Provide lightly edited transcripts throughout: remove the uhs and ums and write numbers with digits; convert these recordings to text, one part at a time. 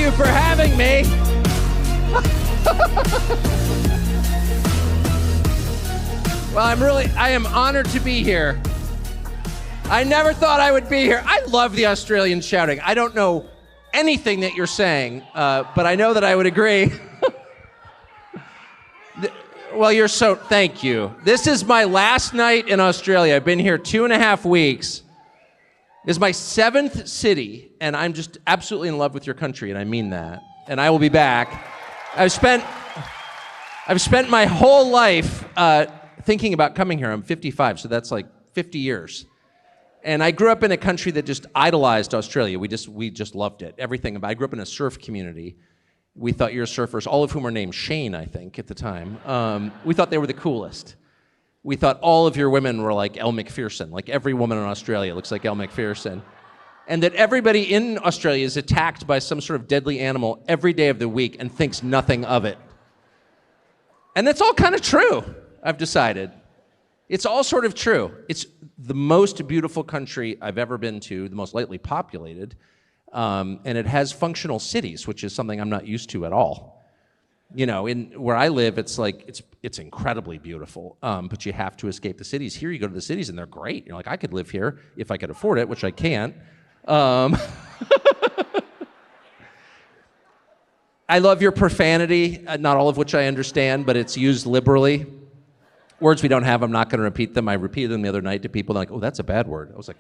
you for having me. Well, I am honored to be here. I never thought I would be here. I love the Australian shouting. I don't know anything that you're saying, but I know that I would agree. Well, thank you. This is my last night in Australia. I've been here 2.5 weeks. This is my 7th city, and I'm just absolutely in love with your country, and I mean that. And I will be back. I've spent my whole life thinking about coming here. I'm 55, so that's like 50 years. And I grew up in a country that just idolized Australia. We just loved it. Everything about it. I grew up in a surf community. We thought you were surfers, all of whom were named Shane, I think, at the time. We thought they were the coolest. We thought all of your women were like Elle Macpherson. Like every woman in Australia looks like Elle Macpherson. And that everybody in Australia is attacked by some sort of deadly animal every day of the week and thinks nothing of it. And that's all kind of true, I've decided. It's all sort of true. It's the most beautiful country I've ever been to, the most lightly populated, and it has functional cities, which is something I'm not used to at all. You know, where I live, it's incredibly beautiful, but you have to escape the cities. Here you go to the cities and they're great. You're like, I could live here if I could afford it, which I can't. I love your profanity, not all of which I understand, but it's used liberally. Words we don't have, I'm not going to repeat them. I repeated them the other night to people. They're like, oh, that's a bad word. I was like,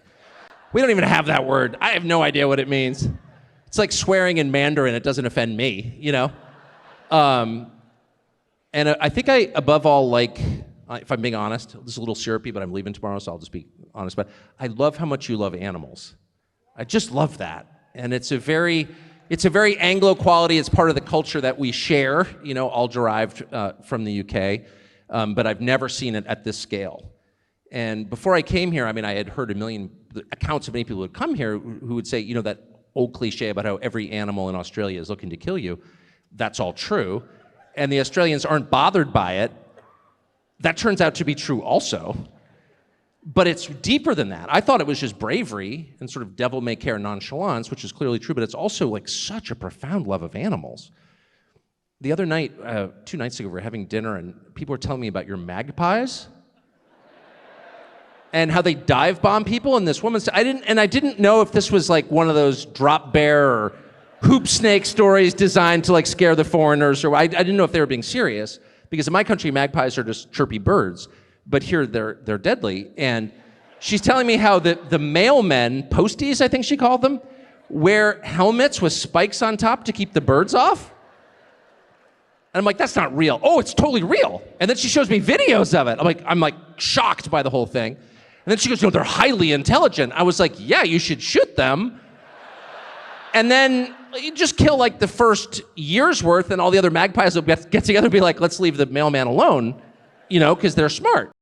we don't even have that word. I have no idea what it means. It's like swearing in Mandarin. It doesn't offend me, you know? And I think above all, like, if I'm being honest, this is a little syrupy, but I'm leaving tomorrow, so I'll just be honest. But I love how much you love animals. I just love that. And it's a very Anglo quality. It's part of the culture that we share, you know, all derived from the UK. But I've never seen it at this scale. And before I came here, I mean, I had heard a million accounts of many people who would come here who would say, you know, that old cliche about how every animal in Australia is looking to kill you. That's all true. And the Australians aren't bothered by it. That turns out to be true also. But it's deeper than that. I thought it was just bravery and sort of devil-may-care nonchalance, which is clearly true, but it's also like such a profound love of animals. The other night, 2 nights ago, we were having dinner and people were telling me about your magpies and how they dive bomb people. And this woman said, I didn't know if this was like one of those drop bear or hoop snake stories designed to like scare the foreigners, or I didn't know if they were being serious, because in my country, magpies are just chirpy birds, but here they're deadly. And she's telling me how the male men, posties, I think she called them, wear helmets with spikes on top to keep the birds off. And I'm like, that's not real. Oh, it's totally real. And then she shows me videos of it. I'm like shocked by the whole thing. And then she goes, no, they're highly intelligent. I was like, yeah, you should shoot them. And then you just kill like the first year's worth, and all the other magpies will get together and be like, let's leave the mailman alone, you know, because they're smart.